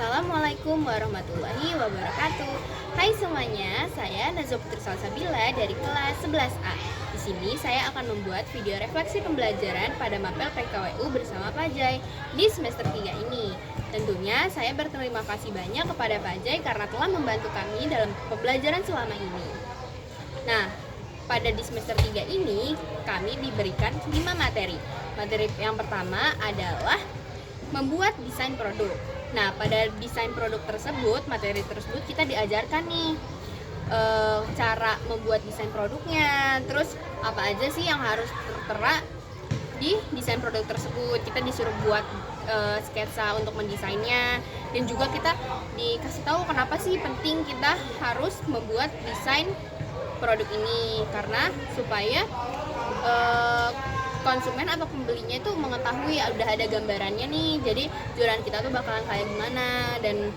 Assalamualaikum warahmatullahi wabarakatuh. Hai semuanya, saya Nazwa Putri Salsabila dari kelas 11A. Di sini saya akan membuat video refleksi pembelajaran pada mapel PKWU bersama Pak Jai di semester 3 ini. Tentunya saya berterima kasih banyak kepada Pak Jai karena telah membantu kami dalam pembelajaran selama ini. Nah, pada di semester 3 ini kami diberikan 5 materi. Materi yang pertama adalah membuat desain produk. Nah, pada desain produk tersebut, materi tersebut kita diajarkan nih cara membuat desain produknya. Terus apa aja sih yang harus tertera di desain produk tersebut. Kita disuruh buat sketsa untuk mendesainnya, dan juga kita dikasih tahu kenapa sih penting kita harus membuat desain produk ini, karena supaya konsumen atau pembelinya itu mengetahui udah ada gambarannya nih, jadi jualan kita tuh bakalan kayak gimana, dan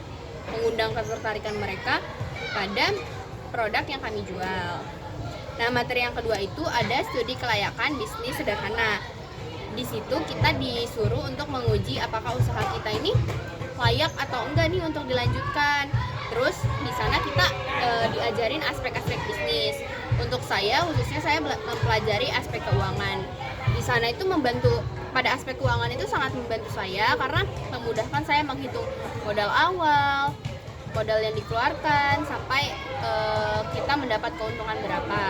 mengundang ketertarikan mereka pada produk yang kami jual. Nah, materi yang kedua itu ada studi kelayakan bisnis sederhana. Di situ kita disuruh untuk menguji apakah usaha kita ini layak atau enggak nih untuk dilanjutkan. Terus di sana kita diajarin aspek-aspek bisnis. Untuk saya, khususnya saya mempelajari aspek keuangan. Di sana itu membantu, pada aspek keuangan itu sangat membantu saya karena memudahkan saya menghitung modal awal, modal yang dikeluarkan, sampai kita mendapat keuntungan berapa.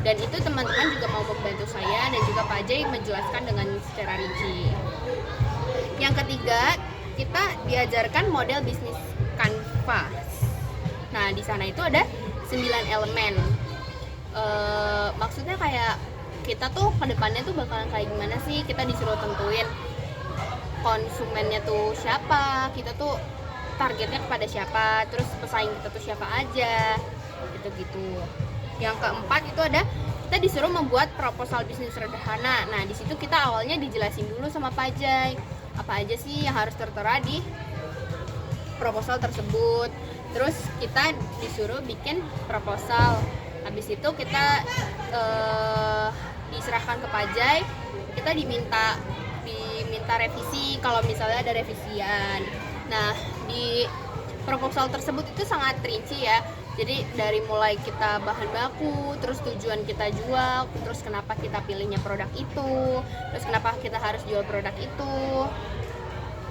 Dan itu teman-teman juga mau membantu saya, dan juga Pak Jai menjelaskan dengan secara rinci. Yang ketiga, kita diajarkan model bisnis kanvas. Nah, di sana itu ada 9 elemen. Maksudnya kayak kita tuh ke depannya tuh bakalan kayak gimana sih, kita disuruh tentuin konsumennya tuh siapa, kita tuh targetnya kepada siapa, terus pesaing kita tuh siapa aja, gitu-gitu. Yang keempat itu ada kita disuruh membuat proposal bisnis sederhana. Nah, di situ kita awalnya dijelasin dulu sama Pak Jai apa aja sih yang harus tertera di proposal tersebut. Terus kita disuruh bikin proposal. Habis itu kita diserahkan ke Pak Jai, kita diminta revisi kalau misalnya ada revisian. Nah, di proposal tersebut itu sangat rinci ya. Jadi dari mulai kita bahan baku, terus tujuan kita jual, terus kenapa kita pilihnya produk itu, terus kenapa kita harus jual produk itu,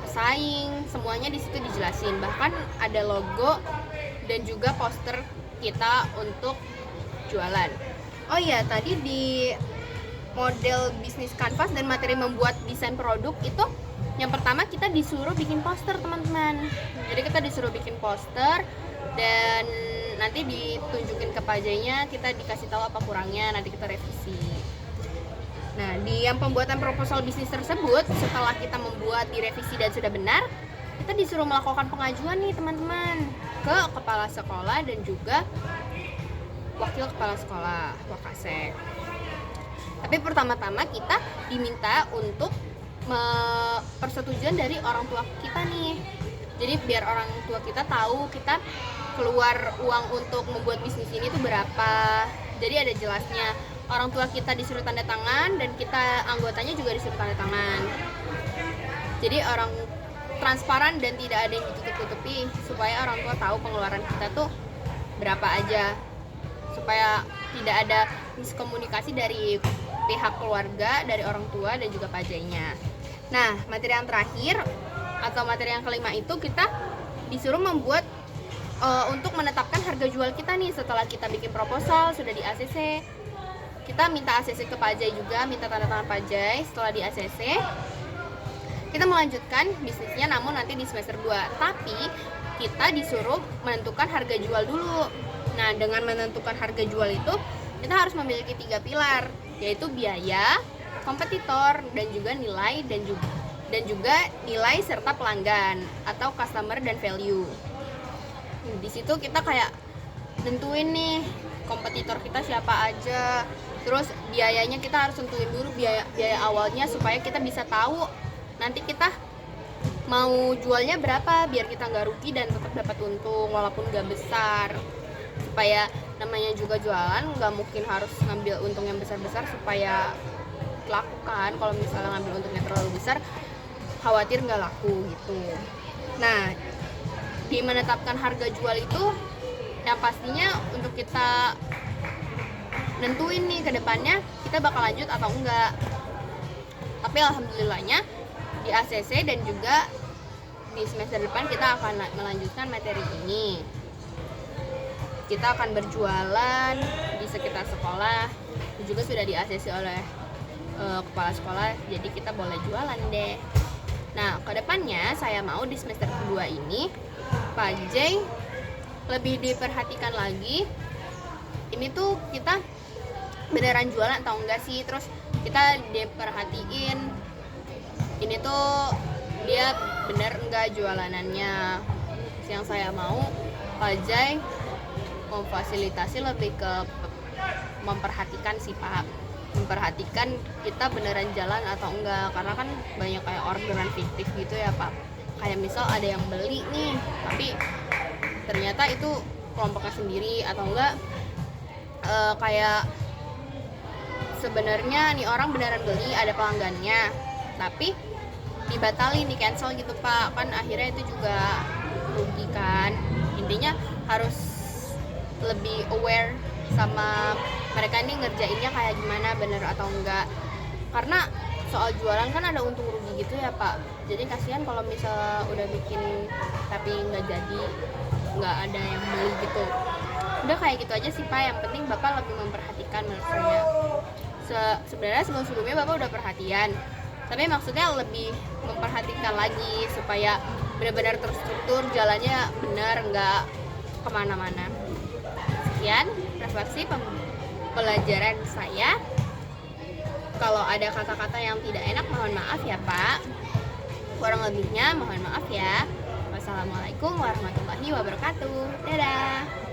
pesaing, semuanya di situ dijelasin. Bahkan ada logo dan juga poster kita untuk jualan. Oh iya, tadi di model bisnis kanvas dan materi membuat desain produk itu yang pertama kita disuruh bikin poster, teman-teman. Jadi kita disuruh bikin poster dan nanti ditunjukin ke Pak Jai-nya, kita dikasih tahu apa kurangnya, nanti kita revisi. Nah, di yang pembuatan proposal bisnis tersebut, setelah kita membuat, direvisi dan sudah benar, kita disuruh melakukan pengajuan nih, teman-teman, ke kepala sekolah dan juga wakil kepala sekolah, Wakasek. Tapi pertama-tama kita diminta untuk persetujuan dari orang tua kita nih. Jadi biar orang tua kita tahu kita keluar uang untuk membuat bisnis ini tuh berapa. Jadi ada jelasnya. Orang tua kita disuruh tanda tangan dan kita anggotanya juga disuruh tanda tangan. Jadi orang transparan dan tidak ada yang ditutup-tutupi, supaya orang tua tahu pengeluaran kita tuh berapa aja, supaya tidak ada miskomunikasi dari pihak keluarga, dari orang tua dan juga pajaknya. Nah, materi yang terakhir atau materi yang kelima itu kita disuruh membuat untuk menetapkan harga jual kita nih. Setelah kita bikin proposal, sudah di ACC, kita minta ACC ke Pak Jai juga, minta tanda tangan Pak Jai. Setelah di ACC, kita melanjutkan bisnisnya, namun nanti di semester 2. Tapi kita disuruh menentukan harga jual dulu. Nah, dengan menentukan harga jual itu kita harus memiliki 3 pilar, yaitu biaya, kompetitor, dan juga nilai, dan juga nilai serta pelanggan atau customer dan value. Di situ kita kayak nentuin nih kompetitor kita siapa aja. Terus biayanya kita harus tentuin dulu biaya awalnya, supaya kita bisa tahu nanti kita mau jualnya berapa biar kita nggak rugi dan tetap dapat untung walaupun nggak besar. Supaya namanya juga jualan, nggak mungkin harus ngambil untung yang besar-besar supaya laku kan. Kalau misalnya ngambil untungnya terlalu besar, khawatir nggak laku gitu. Nah, di menetapkan harga jual itu yang pastinya untuk kita nentuin nih ke depannya kita bakal lanjut atau enggak. Tapi alhamdulillahnya di ACC dan juga di semester depan kita akan melanjutkan materi ini. Kita akan berjualan di sekitar sekolah, juga sudah di ACC oleh kepala sekolah, jadi kita boleh jualan deh. Nah, kedepannya saya mau di semester kedua ini Pak J lebih diperhatikan lagi. Ini tuh kita beneran jualan atau enggak sih, terus kita diperhatiin ini tuh dia bener enggak jualanannya. Yang saya mau Pak J memfasilitasi lebih ke memperhatikan sih Pak, memperhatikan kita beneran jalan atau enggak, karena kan banyak kayak orderan fiktif gitu ya Pak. Kayak misal ada yang beli nih tapi ternyata itu kelompoknya sendiri, atau enggak kayak sebenarnya nih orang beneran beli, ada pelanggannya tapi dibatalin, di cancel gitu Pak. Kan akhirnya itu juga rugi kan. Intinya harus lebih aware sama mereka ini ngerjainnya kayak gimana, bener atau enggak. Karena soal jualan kan ada untung rugi gitu ya Pak. Jadi kasihan kalau misal udah bikin tapi nggak jadi, nggak ada yang beli gitu. Udah kayak gitu aja sih Pak. Yang penting Bapak lebih memperhatikan menurut saya. Sebenarnya sebelumnya Bapak udah perhatian, tapi maksudnya lebih memperhatikan lagi supaya benar-benar terstruktur, jalannya benar, nggak kemana-mana. Sekian refleksi pelajaran saya. Kalau ada kata-kata yang tidak enak mohon maaf ya Pak. Kurang lebihnya mohon maaf ya. Wassalamualaikum warahmatullahi wabarakatuh. Dadah.